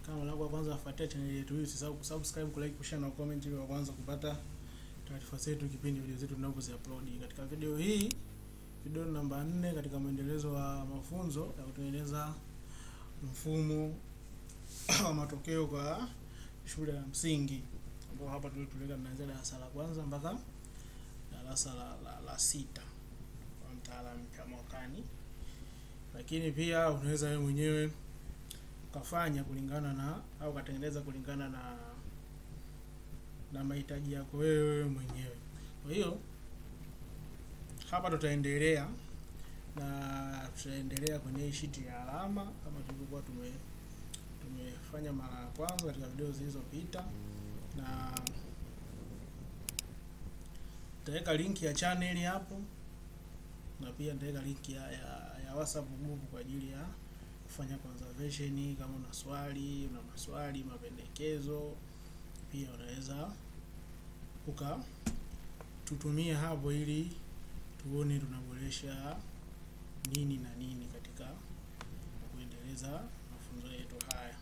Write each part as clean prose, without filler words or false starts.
Kama mara ya kwanza kufuatia channel yetu hii, usisahau kusubscribe, kulike, kushare na comment ili kwanza kupata taarifa zetu kipindi video zetu tunapozi upload. Katika video hii, video namba 4 katika muendelezo wa mafunzo ya kutengeneza mfumo wa matokeo kwa shule ya msingi, ambao hapa tuliweka tunaanza darasa la kwanza mpaka darasa la 6 kwa mtaalamu kama mwakani. Lakini pia unaweza wewe mwenyewe ukafanya kulingana na au kutengeneza kulingana na mahitaji yako wewe mwenyewe. Kwa hiyo hapa tutaendelea kwenye sheet ya alama kama tulivyokuwa tumefanya mara ya kwanza katika video zilizopita, na nitaweka link ya channel hapo, na pia nitaweka link ya WhatsApp group kwa ajili ya kufanya conservation. Kama una maswali, mapendekezo, pia unaweza tutumia hapo ili tuone tunaboresha nini na nini katika kuendeleza mafunzo yetu haya.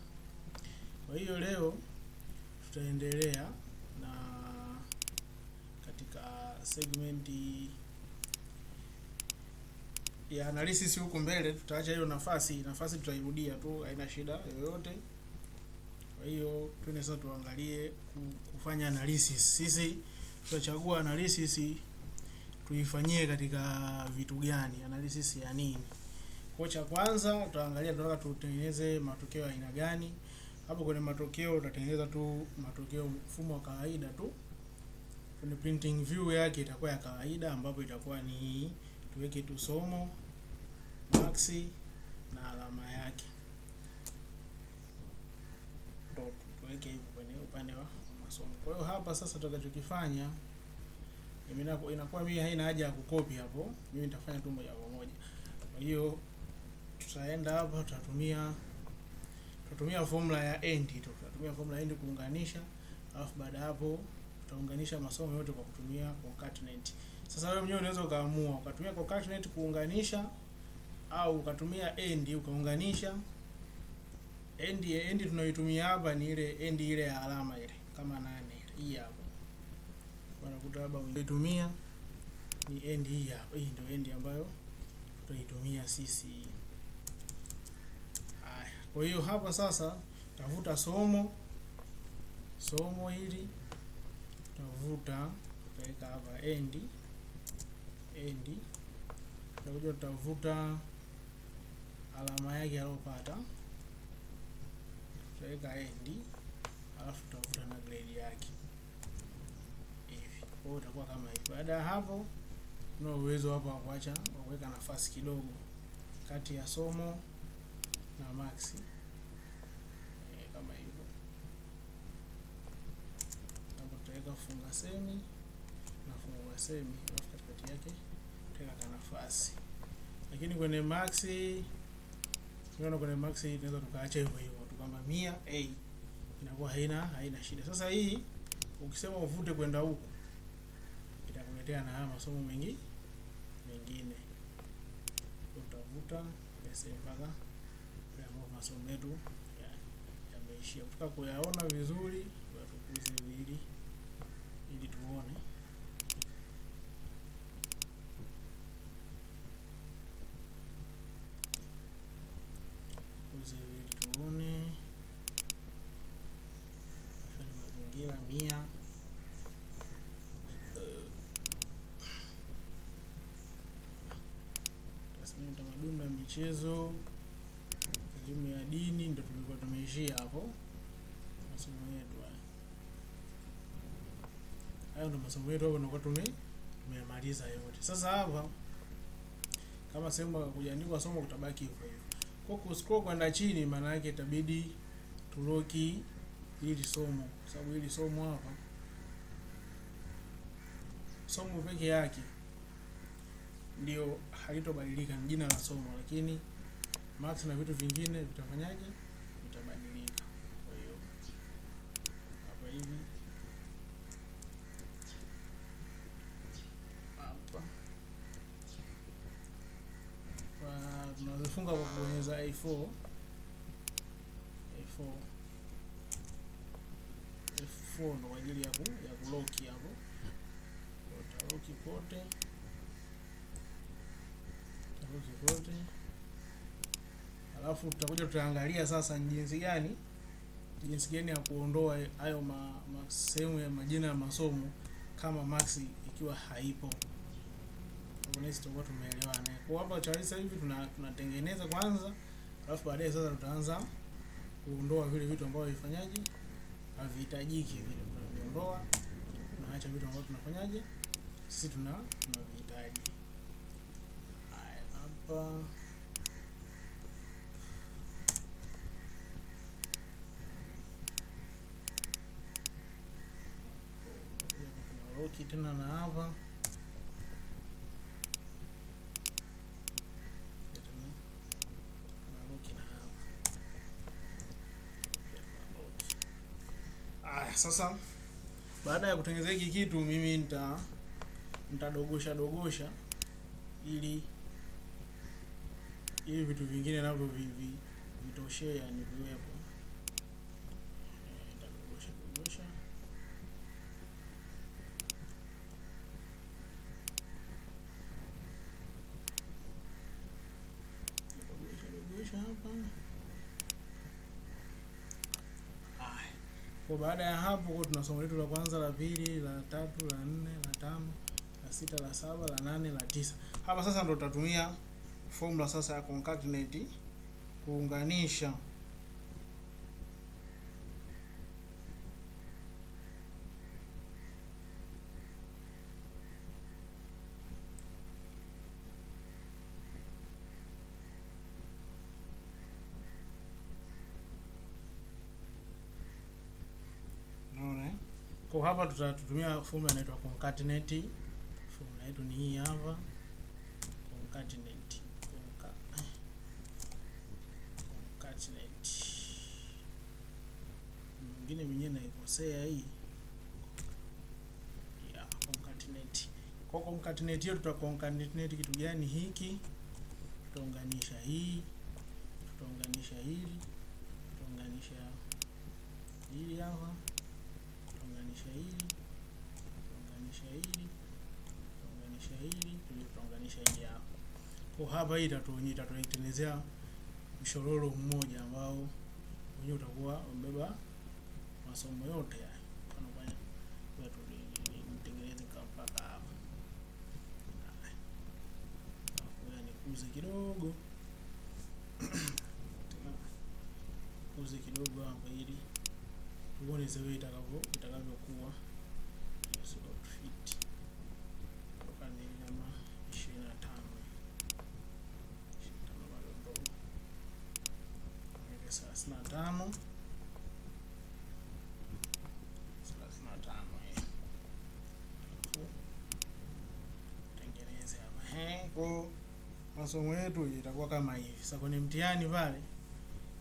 Kwa hiyo leo tutaendelea na katika segmenti ya analysis huko mbele. Tutaacha hiyo nafasi tutairudia tu, haina shida yoyote. Kwa hiyo twende sasa tuangalie kufanya analysis. Sisi tutachagua analysis tuifanyie katika vitu gani, analysis ya nini. Kwa cha kwanza tutaangalia tunataka tutengeneze matokeo ya aina gani. Hapo kwenye matokeo tutatengeneza tu matokeo mfumo wa kawaida tu. Kwenye printing view yake itakuwa ya kawaida, ambapo itakuwa ni tuweke tu somo, max na alama yake. Ndio tuweke hivyo kwenye upande wa masomo. Kwa hiyo hapa sasa tutakachokifanya, inakuwa mimi haina haja ya kukopi hapo, mimi nitafanya tu moja kwa moja. Kwa hiyo tutaenda hapa, tutatumia formula ya end tu. Tutatumia formula end kuunganisha, alafu baada hapo tutaunganisha masomo yote kwa kutumia concatenate. Sasa wewe mwenyewe unaweza ukaamua ukatumia concatenate kuunganisha, au ukatumia end ukaunganisha. End tunayoitumia hapa ni ile ya alama ile kama 8 ile. Hii hapa unakuta hapa unaitumia ni end hii hapa. Hii ndio end ambayo tutaitumia sisi. Haya, kwa hiyo hapa sasa tafuta somo hili, tafuta tutaweka hapa end, tutakuja tutavuta alama yake aliyopata, tutaweka end, alafu tutavuta na grade yake hivi. Kwa hiyo itakuwa kama hivi. Baada ya hapo tuna uwezo hapa wa kuweka nafasi kidogo kati ya somo na max kama hivyo. Hapo tutaweka funga semi na funga semi, alafu katikati yake tutaweka nafasi. Lakini kwenye max, tunaweza tukaacha hivyo hivyo tu kama 100 inakuwa haina shida. Sasa hii ukisema uvute kwenda huku itakuletea na haya masomo mengine. Utavuta basi mpaka kwa masomo yetu yameishia. Ukitaka kuyaona vizuri tukuze vili ili tuone. Tuone mazingira 100 tasmini tamaduni na michezo, elimu ya dini, ndio tulikuwa tumeishia hapo masomo yetu haya. Hayo ndio masomo yetu hapo, ndio tumemaliza yote. Sasa hapa kama sehemu ya kuandika somo kutabaki hivyo hivyo. Kwa kuscroll kwenda chini, maana yake itabidi tuloki hili somo, kwa sababu hili somo hapa, somo peke yake ndio halitobadilika, ni jina la somo, lakini max na vitu vingine vitafanyaje? Vitabadilika. Kwa hiyo hapa hivi hapa tunazifunga kwa kubonyeza A4 F4 ndo kwa ajili ya kuloki hapo. Utaloki pote. Alafu tutakuja tutaangalia sasa ni jinsi gani ya kuondoa hayo sehemu ya majina ya masomo kama max ikiwa haipo. Unaweza tutakuwa tumeelewana. Kwa hapa cha sasa hivi tunatengeneza kwanza, alafu baadaye sasa tutaanza kuondoa vile vitu ambavyo vifanyaje havihitajiki, vile tunaviondoa, tunaacha vitu ambavyo tunafanyaje sisi tunavihitaji. Haya, hapa tunaloki tena na hapa sasa. Baada ya kutengeneza hiki kitu, mimi nitadogosha ili vitu vingine navyo vitoshee, yani viwepo. Nitadogosha hapa. Kwa baada ya hapo, kwa tuna somo letu la kwanza, la pili, la tatu, la nne, la tano, la sita, la saba, la nane, la tisa. Hapa sasa ndo tutatumia formula sasa ya concatenate kuunganisha kwa hapa tutatumia formula inaitwa concatenate. Formula yetu ni hii hapa, concatenate. Mwingine mwenyewe naikosea hii ya concatenate. Kwa concatenate hiyo concatenate kitu gani hiki? Tutaunganisha hii, tutaunganisha hili, tutaunganisha hili hapa, tutaunganisha hili, tutaunganisha hili, tutaunganisha hili, tutaunganisha hili hapa. Kwa hapa hii itatutengenezea mshororo mmoja ambao wenyewe utakuwa umebeba masomo yote haya. Kwa maana wetu nitengeneze mpaka hapa. Ngoja nikuze kidogo. Kuze kidogo hapa ili uone zewe itakavyokuwa. So fit kwa ni kama 25 bado ni 35 tengeneze hapa. Kwa masomo yetu itakuwa kama hivi. Sasa kwenye mtihani pale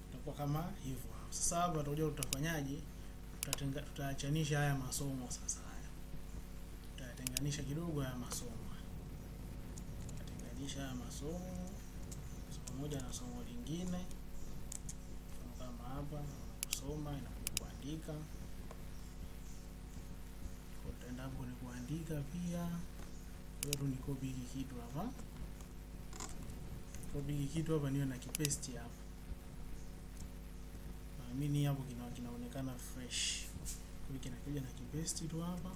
itakuwa kama hivyo. Sasa hapa tutakuja tutafanyaje? Tutaachanisha haya masomo sasa. Haya tutatenganisha kidogo haya masomo. Tutatenganisha haya masomo moja na somo lingine. Kama hapa kusoma na kuandika. Utaenda hapo ni kuandika pia. Wewe ni copy hiki kitu hapa. Copy hiki kitu hapa niwe na kipaste hapa. Naamini hapo kinaonekana fresh. Kwa hiyo kinakuja na kipaste tu hapa.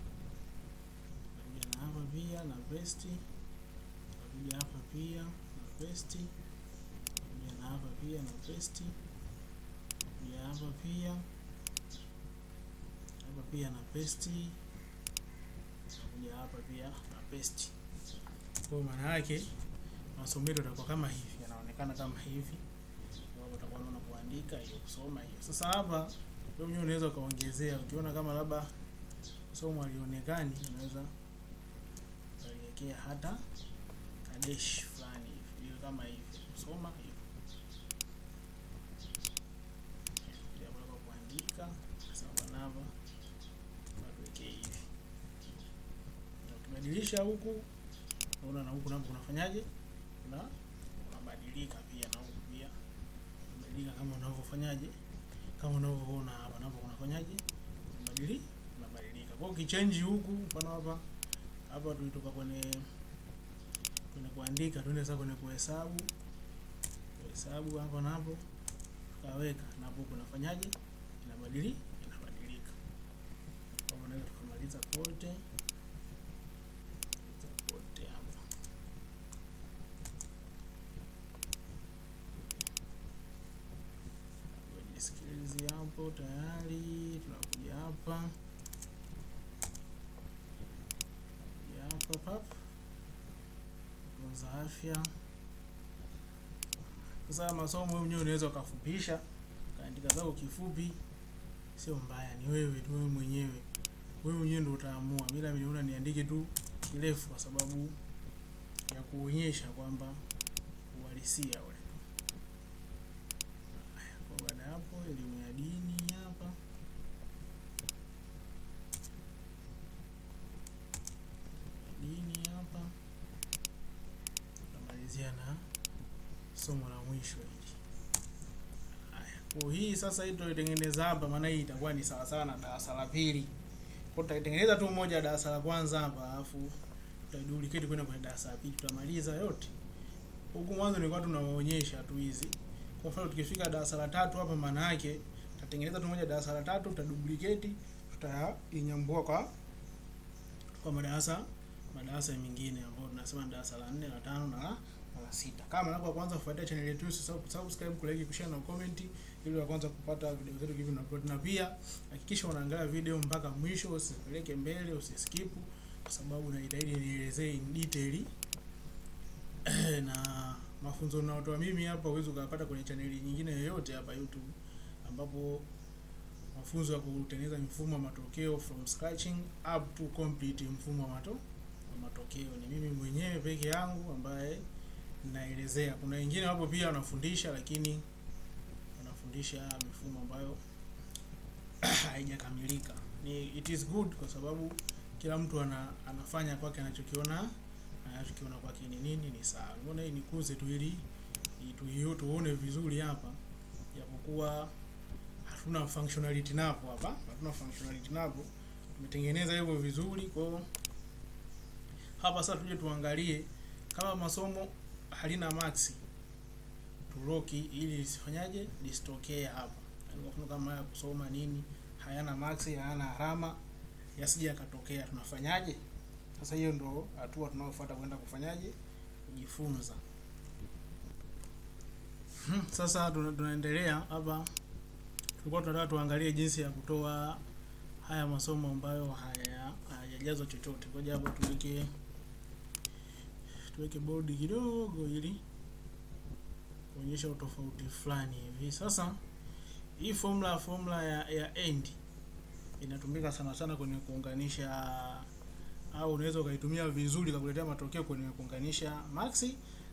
Nakuja na hapa pia na paste. Nakuja hapa pia na paste. Nakuja na hapa pia na paste. Nakuja hapa pia. Hapa pia na paste. Nakuja hapa pia na paste. Kwa maana yake masomo yetu yatakuwa kama hivi, yanaonekana kama hivi. Kwa utakuwa unaona kuandika hiyo, kusoma hiyo. Sasa hapa wewe unaweza kaongezea, ukiona kama labda somo halionekani, unaweza kuwekea hata dash fulani hivi kama hivi, kusoma hivi. Ndio hapo kuandika, sawa na hapa. Tuweke hivi. Ukibadilisha huku, unaona na huku napo unafanyaje? Unabadilika pia na huku pia. Unabadilika kama unavyofanyaje? Kama unavyoona hapa napo unafanyaje? Kwa ukichange huku, mfano hapa tulitoka kwenye kuandika, tuende sasa kwenye kuhesabu hapa na hapo tukaweka, na hapo kunafanyaje, inabadilika. Kwa maana tukamaliza kote hapa. Kwenye skills hapo tayari, tunakuja hapa pap za afya. Sasa masomo wewe mwenyewe unaweza ukafupisha, kaandika zako kifupi, sio mbaya, ni wewe tu, wewe mwenyewe ndio utaamua. Bila mimi naona niandike tu kirefu kwa sababu ya kuonyesha kwamba uhalisia ule. Kwa baada hapo, elimu ya dini hapa. Tutamalizia na somo la mwisho hili. Haya, kwa hii sasa hii tutaitengeneza hapa, maana hii itakuwa ni sawa sawa na darasa la pili. Kwa tutaitengeneza tu moja darasa la kwanza hapa, alafu tutaduplicate kwenda kwenye darasa la pili, tutamaliza yote. Huku mwanzo nilikuwa tunawaonyesha tu hizi. Kwa mfano tukifika darasa la 3 hapa, maana yake tutatengeneza tu moja darasa la 3, tutaduplicate, tutainyambua kwa madarasa mengine ambayo tunasema darasa la 4, la 5 na la 6. Kama nako kwanza kufuatia channel yetu, subscribe, kulike, kushare na comment ili wa kwanza kupata video zetu hivi na upload. Na pia hakikisha unaangalia video mpaka mwisho, usipeleke mbele, usiskip, kwa sababu najitahidi nielezee in detail na mafunzo ninayotoa mimi hapa uwezo ukapata kwenye channel nyingine yoyote hapa YouTube, ambapo mafunzo ya kutengeneza mfumo wa matokeo from scratching up to complete mfumo wa matokeo ni mimi mwenyewe peke yangu ambaye naelezea. Kuna wengine hapo pia wanafundisha, lakini wanafundisha mifumo ambayo haijakamilika. It is good kwa sababu kila mtu anafanya kwake anachokiona kwake ni nini ni sawa. Unaona, hii nikuze tu ili tuone vizuri hapa, japokuwa hatuna functionality napo hapa, tumetengeneza hivyo vizuri. Kwa hapa sasa tuje tuangalie kama masomo halina max, tuloki ili lisifanyaje, lisitokee hapa. Yaani kwa kama haya kusoma nini hayana max, hayana alama, yasije yakatokea, tunafanyaje? Sasa hiyo ndo hatua tunayofuata kwenda kufanyaje, kujifunza. Sasa tunaendelea hapa. Tulikuwa tunataka tuangalie jinsi ya kutoa haya masomo ambayo hayajazwa chochote. Ngoja hapo tuweke board kidogo ili kuonyesha utofauti fulani hivi. Sasa hii formula ya end inatumika sana sana kwenye kuunganisha, au unaweza ukaitumia vizuri kwa kuletea matokeo kwenye kuunganisha max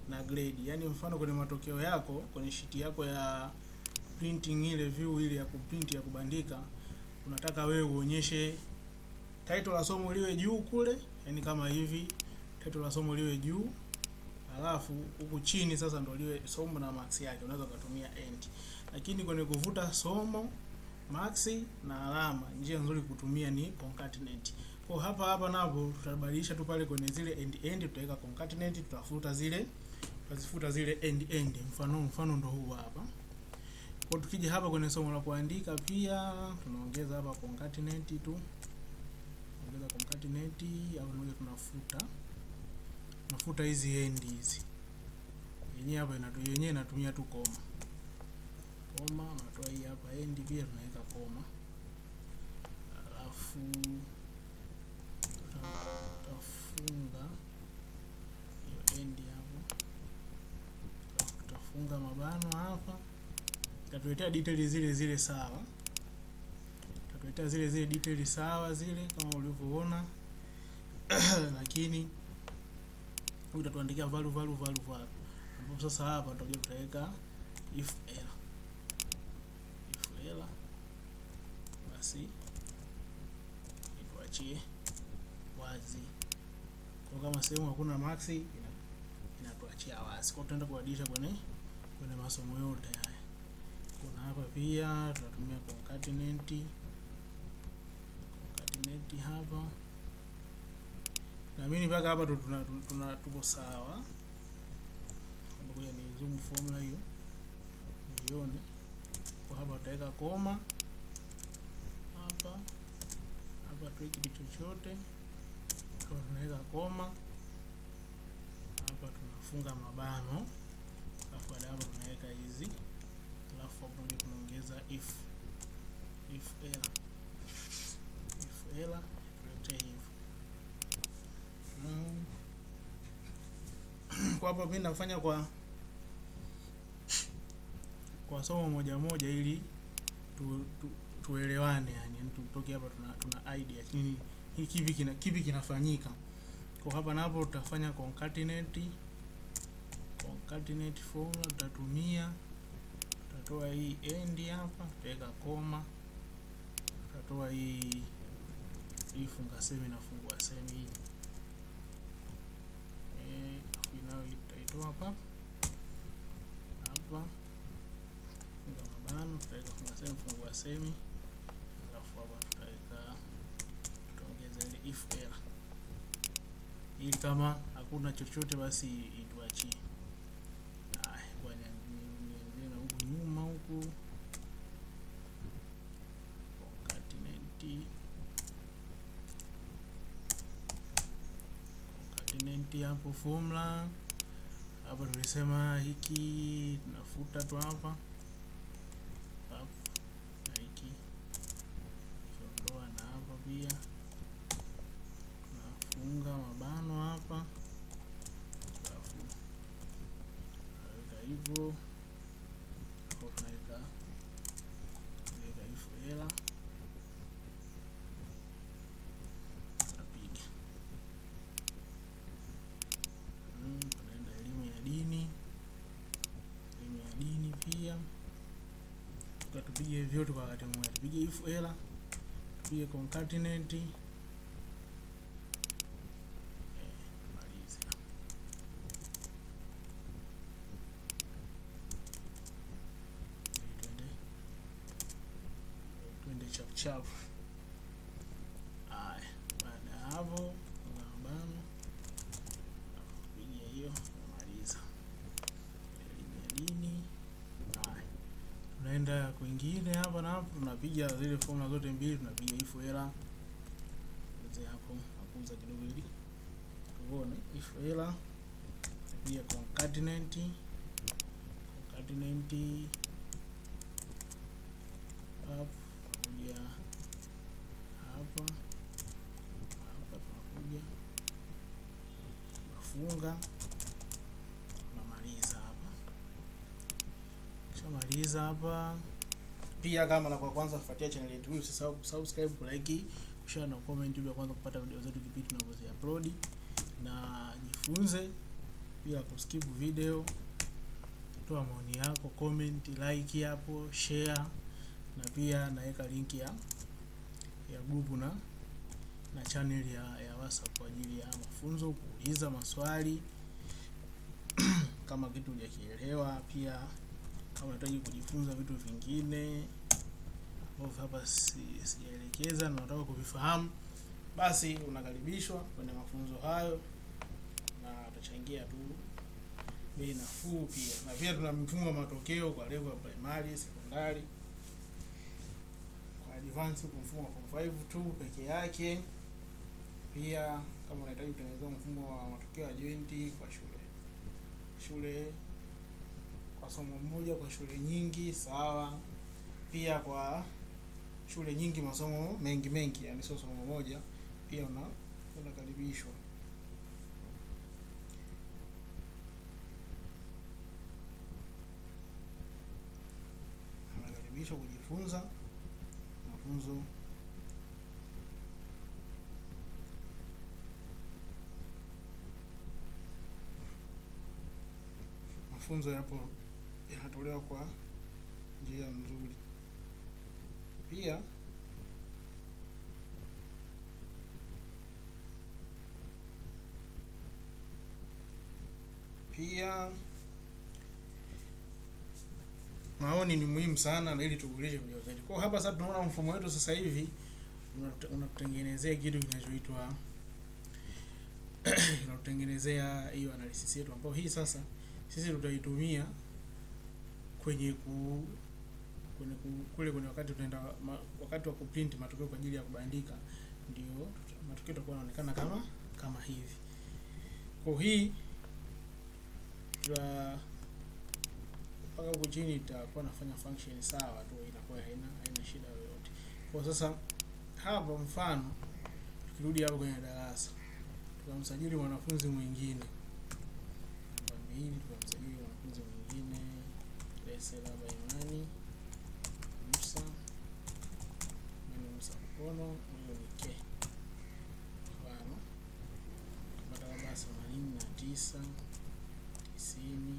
na grade. Yaani mfano kwenye matokeo yako kwenye sheet yako ya printing, ile view ile ya kuprint ya kubandika, unataka wewe uonyeshe title la somo liwe juu kule, yani kama hivi, title la somo liwe juu, alafu huku chini sasa ndio liwe somo na max yake, unaweza kutumia end. Lakini kwenye kuvuta somo, max na alama, njia nzuri kutumia ni concatenate. Kwa hapa napo tutabadilisha tu pale kwenye zile end tutaweka concatenate, tutazifuta zile end. Mfano ndio huu hapa. Kwa tukija hapa kwenye somo la kuandika pia tunaongeza hapa concatenate tu. Ongeza concatenate au moja, tunafuta hizi end hizi. Yenyewe hapa inatumia tu koma. Natoa hii hapa end pia tunaweka koma. Alafu tutafunga hiyo end hapo. Tutafunga mabano hapa. Tatuletea details zile sawa. Tatuletea zile details sawa zile kama ulivyoona. Lakini utatuandikia value. Ambapo sasa hapa tutaweka if error basi ituachie wazi. Kwa kama sehemu hakuna max inatuachia wazi. Kwa tutaenda kuadisha kwenye masomo yote haya. Kuna hapa pia tutatumia concatenate concatenate hapa. Na mimi mpaka hapa tuko sawa. Ngoja ni zoom formula hiyo nione. Kwa hapa tutaweka koma hapa tuweke kitu chochote, kwa tunaweka koma hapa, tunafunga mabano, alafu baada hapo tunaweka hizi, alafu hapo ndio tunaongeza if error tulete hivyo. Kwa hapa mimi nafanya kwa somo moja moja ili tuelewane, yani tutoke hapa tuna idea lakini hii kipi kinafanyika. Kwa hapa na hapo tutafanya concatenate formula, tutatoa hii end hapa, tutaweka koma, tutatoa hii funga semi na fungua semi hii nayo tutaitoa hapa funga mabano, tutaweka funga semi fungua semi, alafu hapa tutaongeza ile if error ili kama hakuna chochote basi ituachie. Bwana nianze na huku nyuma huku concatenate hapo formula hapa tulisema hiki tunafuta tu hapa na hiki tuondoa, na hapa pia tunafunga mabano hapa, alafu tunaweka hivyo hapo, tunaweka if error, tunapiga tunaenda elimu ya dini pia tukatupige vyote kwa wakati mmoja, tupige if error, tupige concatenate, chap. Haya, baada ya hapo mabano kupiga hiyo kumaliza elimu. Haya, tunaenda kwingine hapa na hapo tunapiga zile formula zote mbili, tunapiga if error hapo napunza kidogo ili tuone if error, tupiga concatenate hapo kuja hapa tunakuja tunafunga, tunamaliza hapa. Kishamaliza hapa pia, kama na kwa kwanza kufuatia channel yetu, usisahau kusubscribe, kulike, kushare na comment ili kwanza kupata video zetu kipindi tunapozi upload, na jifunze bila kuskip video. Toa maoni yako, comment, like hapo, share, na pia naweka link ya group na channel ya WhatsApp kwa ajili ya mafunzo, kuuliza maswali kama kitu hujakielewa, pia kama unahitaji kujifunza vitu vingine ambavyo hapa sijaelekeza na unataka kuvifahamu, basi unakaribishwa kwenye mafunzo hayo, na tutachangia tu bei nafuu pia. Na pia tuna mfumo wa matokeo kwa level ya primary, secondary, kwa advance kwa mfumo wa form 5 tu peke yake. Pia kama unahitaji kutengeneza mfumo wa matokeo ya joint kwa shule kwa somo moja, kwa shule nyingi, sawa. Pia kwa shule nyingi masomo mengi, yani sio somo moja, pia unakaribishwa. Unakaribishwa kujifunza mafunzo yapo yanatolewa kwa njia nzuri. Pia maoni ni muhimu sana, na ili tuboreshe video zetu. Kwa hapa sasa tunaona mfumo wetu sasa hivi unatengenezea kitu kinachoitwa unatengenezea hiyo analysis yetu, ambapo hii sasa sisi tutaitumia kwenye kwenye wakati tutaenda wakati wa kuprint matokeo kwa ajili ya kubandika, ndio matokeo yatakuwa yanaonekana kama hivi. Kwa hii mpaka huko chini itakuwa nafanya function sawa tu, inakuwa haina shida yoyote. Kwa sasa hapa mfano tukirudi hapo kwenye darasa tukamsajili mwanafunzi mwingine namba 2, tukamsajili mwanafunzi mwingine Lese labda Imani Musa Mkono, huyo ni K. Mfano kama labda 89 90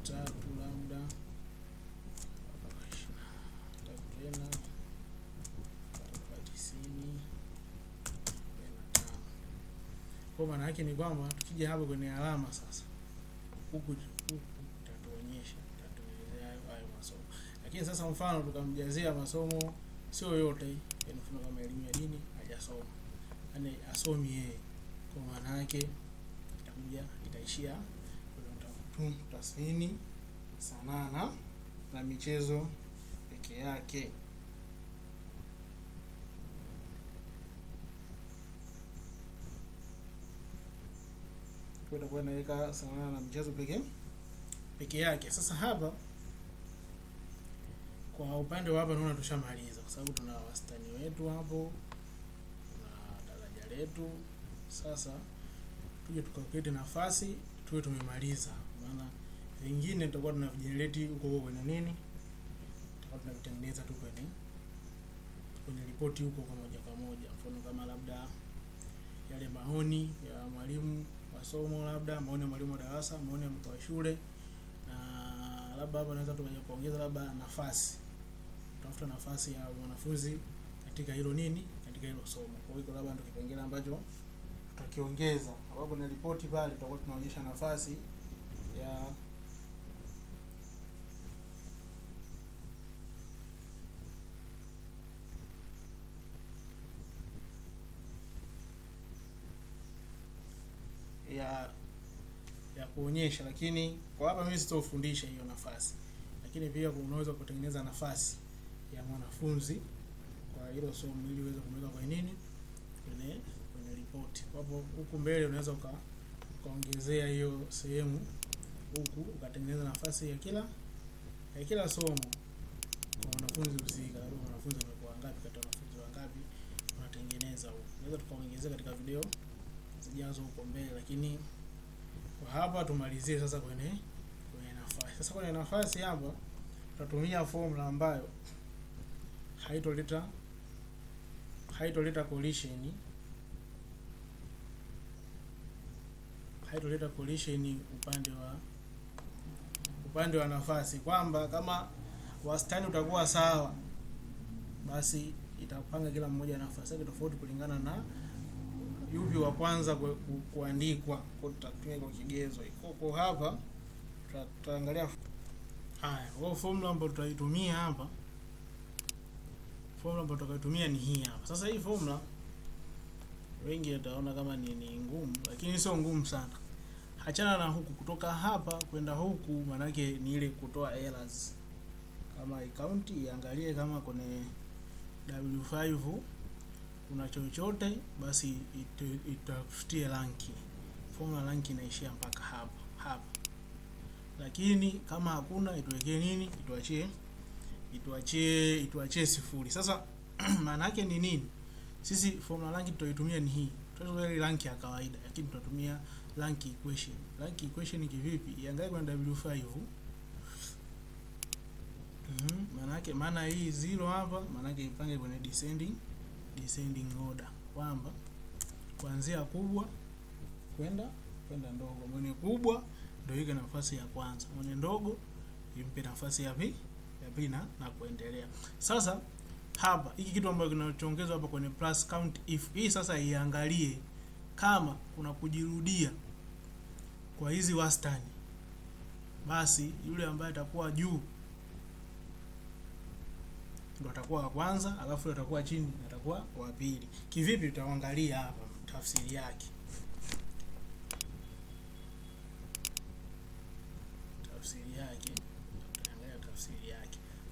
23 labda 23 tena 90. Kwa maana yake ni kwamba tukija hapo kwenye alama sasa, huku itatuonyesha, itatuelezea hayo masomo. Lakini sasa mfano tukamjazia masomo sio yote, yani mfano kama elimu ya dini hajasoma, yani asomi yeye, kwa maana yake itakuja itaishia kwenye tasmini, sanaa na michezo peke yake. Kwa itakuwa inaweka sanaa na michezo peke yake. Sasa hapa kwa upande wa hapa naona tushamaliza, kwa sababu tuna wastani wetu hapo, tuna daraja letu. Sasa tuje tukakete nafasi tuwe tumemaliza, maana vingine tutakuwa tunavigenerate huko kwenye nini, tutakuwa tunavitengeneza tu kwenye ripoti huko kwa moja. Mfano kama labda yale maoni ya mwalimu wa somo, labda maoni ya mwalimu wa darasa, maoni ya mkuu wa shule, na labda hapa naweza tukaja kuongeza labda nafasi, tutafuta nafasi ya mwanafunzi katika hilo nini, katika hilo somo. Kwa hiyo labda ndio kipengele ambacho tutakiongeza, sababu na ripoti pale tutakuwa tunaonyesha nafasi ya kuonyesha. Lakini kwa hapa mimi sitofundisha hiyo nafasi, lakini pia unaweza kutengeneza nafasi ya mwanafunzi kwa hilo somo ili uweze kumweka kwa nini kwenye ripoti. Kwa hapo huku mbele unaweza ukaongezea hiyo sehemu huku, ukatengeneza nafasi ya kila somo kwa wanafunzi husika, labda wanafunzi wamekuwa ngapi, kati wanafunzi wangapi unatengeneza huko. Unaweza tukaongezea katika video zijazo huko mbele, lakini kwa hapa tumalizie sasa kwenye nafasi. Sasa kwenye nafasi hapa tutatumia formula ambayo haitoleta collision upande wa nafasi, kwamba kama wastani utakuwa sawa, basi itapanga kila mmoja nafasi yake tofauti kulingana na yupi wa kwanza kuandikwa, kwa tutatumia kwa kigezo iko. Kwa hapa tutaangalia haya, kwa formula ambayo tutaitumia hapa, formula ambayo tutaitumia ni hii hapa. Sasa hii formula wengi wataona kama ni ngumu, lakini sio ngumu sana. Achana na huku, kutoka hapa kwenda huku, maana yake ni ile kutoa errors. Kama account iangalie kama kwenye W5 kuna chochote, basi itafutie ranki. Formula ranki inaishia mpaka hapa. Lakini kama hakuna, ituwekee nini? Ituachie sifuri. Sasa maana yake ni nini? Sisi formula ranki tutaitumia ni hii. Tutatumia ile ranki ya kawaida, lakini tutatumia rank equation. Rank equation kivipi? Iangalie kwa W5. Maana hii 0 hapa, maana yake ipange kwenye descending order, kwamba kuanzia kubwa kwenda ndogo. Mwenye kubwa ndio yake nafasi ya kwanza, mwenye ndogo impe nafasi ya pili na kuendelea. Sasa hapa hiki kitu ambacho kinachoongezwa hapa kwenye plus count if, hii sasa iangalie kama kuna kujirudia kwa hizi wastani, basi yule ambaye atakuwa juu ndo atakuwa wa kwanza, alafu yule atakuwa chini atakuwa wa pili. Kivipi? Tutaangalia hapa tafsiri yake.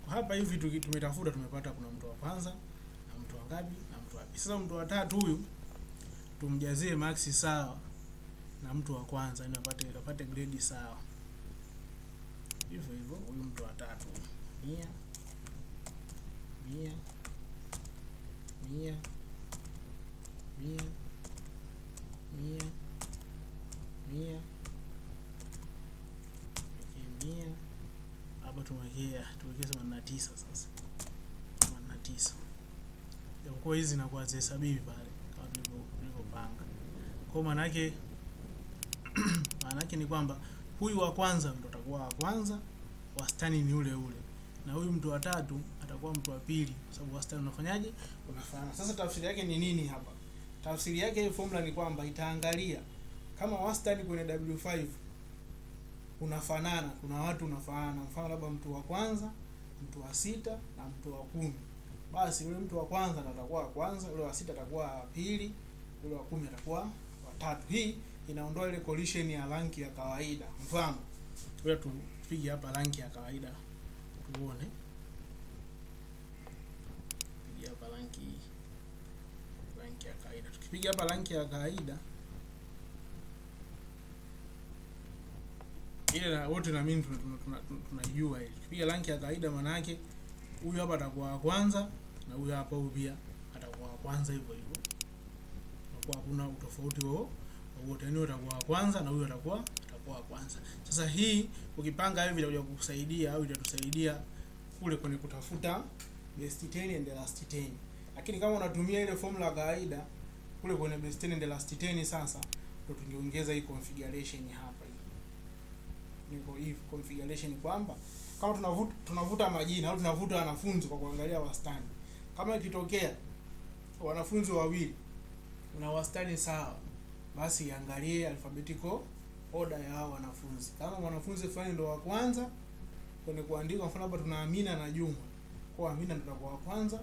Kwa hapa hivi tumetafuta, tumepata kuna mtu wa kwanza na mtu wa ngapi na mtu wa pili. Sasa mtu wa tatu huyu tumjazie maksi sawa na mtu wa kwanza, ili apate grade sawa. Hivyo hivyo huyu mtu wa tatu 100 100 100 100 100 100 100. Hapa tuwekee 89 sasa. 89. Kwa hizi zinakuwa zihesabiwi pale kama tulivyopanga. Kwa maana yake ni kwamba huyu wa kwanza ndo atakuwa wa kwanza, wastani ni ule ule. Na huyu mtu wa tatu atakuwa mtu wa pili, kwa sababu wastani unafanyaje? Unafanana. Sasa tafsiri yake ni nini hapa? Tafsiri yake hii formula ni kwamba itaangalia kama wastani kwenye W5 unafanana, kuna watu unafanana, mfano labda mtu wa kwanza, mtu wa sita na mtu wa 10. Basi yule mtu wa kwanza atakuwa wa kwanza, yule wa sita atakuwa wa pili, yule wa 10 atakuwa wa tatu. Hii inaondoa ile collision ya ranki ya kawaida. Mfano, wewe tupige hapa ranki ya kawaida tuone. Pige hapa ranki ya kawaida. Tukipiga hapa ranki ya kawaida ile na wote na mimi tunajua ile. Tukipiga ranki ya kawaida maana yake huyu hapa atakuwa wa kwanza na huyu hapa huyu pia atakuwa wa kwanza, hivyo hivyo. Kwa hakuna utofauti wote, yani atakuwa wa kwanza na huyu atakuwa wa kwanza. Sasa hii ukipanga hivi itakuja kukusaidia au itatusaidia kule kwenye kutafuta best 10 and last 10. Lakini kama unatumia ile formula ya kawaida kule kwenye best 10 and last 10, sasa ndio tungeongeza hii configuration hapa. Niko hii configuration kwamba kama tunavuta majina au tunavuta wanafunzi kwa kuangalia wastani. Kama ikitokea wanafunzi wawili una wastani sawa, basi angalie alphabetical order ya hao wanafunzi. Kama mwanafunzi fulani ndo wa kwanza kwenye kuandika, mfano hapa tuna Amina na Juma. Kwa Amina ndo atakuwa wa kwanza,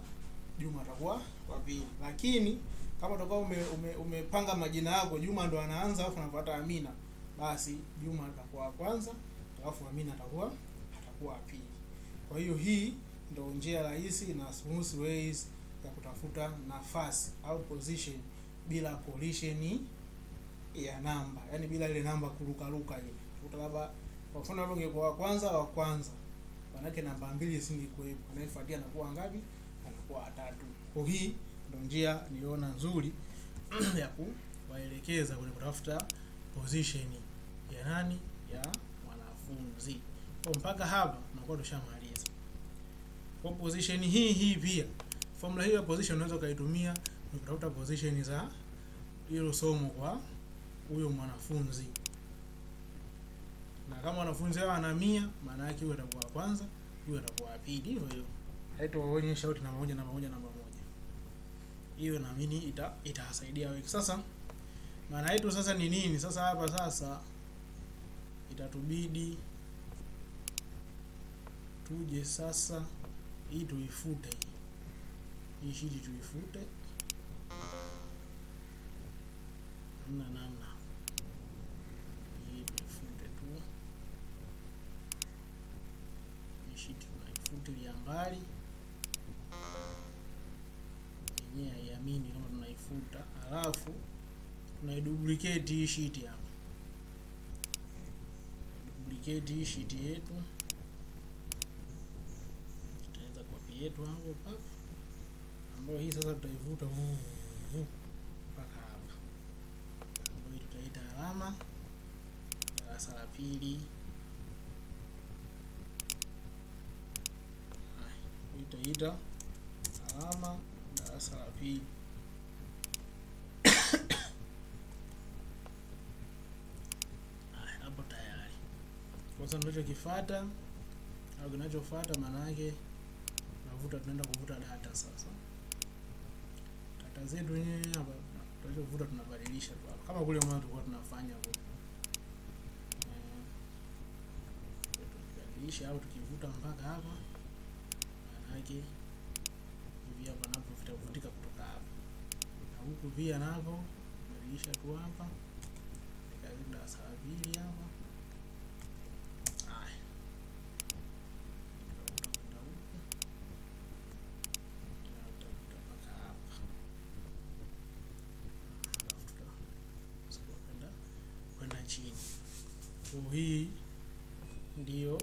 Juma atakuwa wa pili. Lakini kama utakuwa umepanga majina yako, Juma ndo anaanza alafu anafuata Amina, basi Juma atakuwa wa kwanza, alafu Amina atakuwa wa pili. Kwa hiyo hii ndio njia rahisi na smooth ways ya kutafuta nafasi au position bila collision ya namba, yani bila ile namba kurukaruka ile. Labda kwa mfano hapo ingekuwa wa kwanza, maana yake namba 2 isingekuwepo, anayefuatia anakuwa ngapi? Anakuwa 3. Kwa hii ndio njia niona nzuri ya kuwaelekeza kwenye kutafuta position ya nani? Ya mwanafunzi. Kwa mpaka hapa tunakuwa tushamaliza. Kwa position hii pia formula hii ya position unaweza kaitumia kutafuta position za hilo somo kwa huyo mwanafunzi. Na kama wanafunzi hao ana 100, maana yake huyo atakuwa wa kwanza, huyo atakuwa wa pili, hivyo hivyo. Haitaonyesha wote namba moja. Hiyo naamini itasaidia wewe. Sasa maana yetu sasa ni nini? Sasa hapa sasa itatubidi tuje sasa hii tuifute. Hii sheet tuifute. Namna. Hii tuifute tu. Hii sheet tunaifutilia mbali. Yenyewe haiamini kama tunaifuta. Alafu tunaiduplicate hii sheet hapa. Duplicate hii sheet yetu. Tutaanza copy yetu hapo hapa. Ambayo hii sasa tutaivuta mpaka hapa. Ambayo tutaita alama darasa la pili. Tutaita alama darasa la pili. Hapo tayari. Kwa sababu tunachokifuata au kinachofuata maana yake tunaenda kuvuta data sasa. Data zetu wenyewe hapa tunachovuta tunabadilisha tu hapa. Kama kule mwanzo tulikuwa tunafanya kule. Tukibadilisha au tukivuta mpaka hapa maana yake hivi hapa napo vitavutika kutoka hapa. Na huku pia napo badilisha tu hapa. Nikaweka darasa la pili hapa. Haya. Utakwenda huku. Utakuta mpaka hapa. Kwenda chini. Kwa hii ndio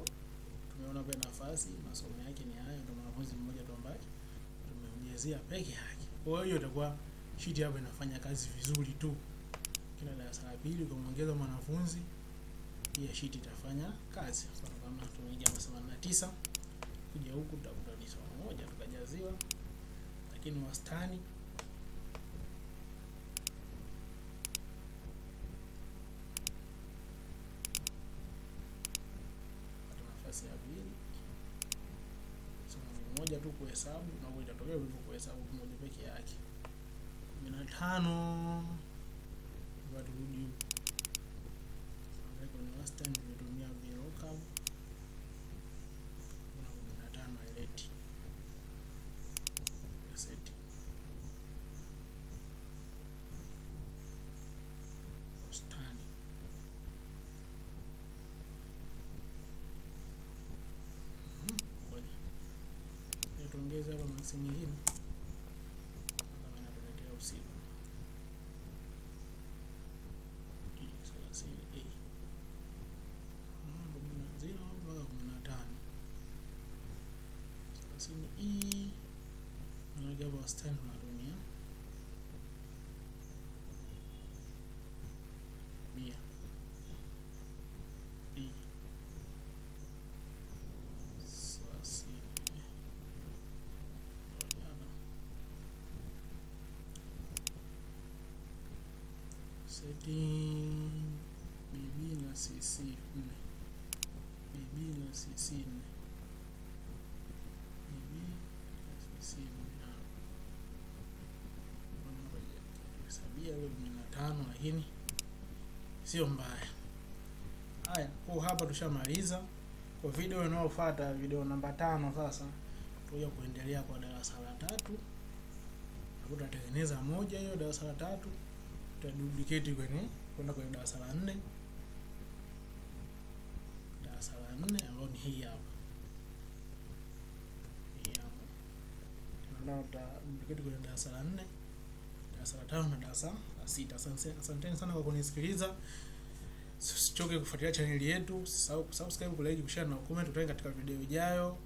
tumeona kwa nafasi, masomo yake ni haya, ndio mwanafunzi mmoja tu ambaye tumeongezea peke yake. Kwa hiyo itakuwa sheet hapa inafanya kazi vizuri tu. Kila darasa la pili ukiongeza mwanafunzi, pia sheet itafanya kazi. Kwa kama tumeingia masomo 89, kuja huku tutakuta ni somo moja tukajaziwa, lakini wastani nafasi ya pili somo moja tu kuhesabu, na huwa itatokea hivyo kuhesabu moja peke yake. 15 watu rudi huko ni wastani tumetumia VLOOKUP na 15 ileti set wastani. Tuongeze hapa maksi nyingine kama inatuletea usiku. Ndio wastani tunatumia 100 setting BB na CC 4 BB na CC 4 BB na CC 4 sabia leo 15, lakini sio mbaya. Haya, kwa hapa tushamaliza. Kwa video inayofuata, video namba 5, sasa tutakuja kuendelea kwa darasa la 3. Tutatengeneza moja hiyo darasa la 3, tutaduplicate kwenda kwenye darasa la 4. Darasa la 4 ambao ni hii hapa. Hii hapa. Tunaona tutaduplicate kwenye darasa la 4, darasa la 5 na darasa la 6. Asanteni sana kwa kunisikiliza. Usichoke kufuatilia channel yetu, usisahau kusubscribe, kulike, kushare na comment. Tutaenda katika video ijayo.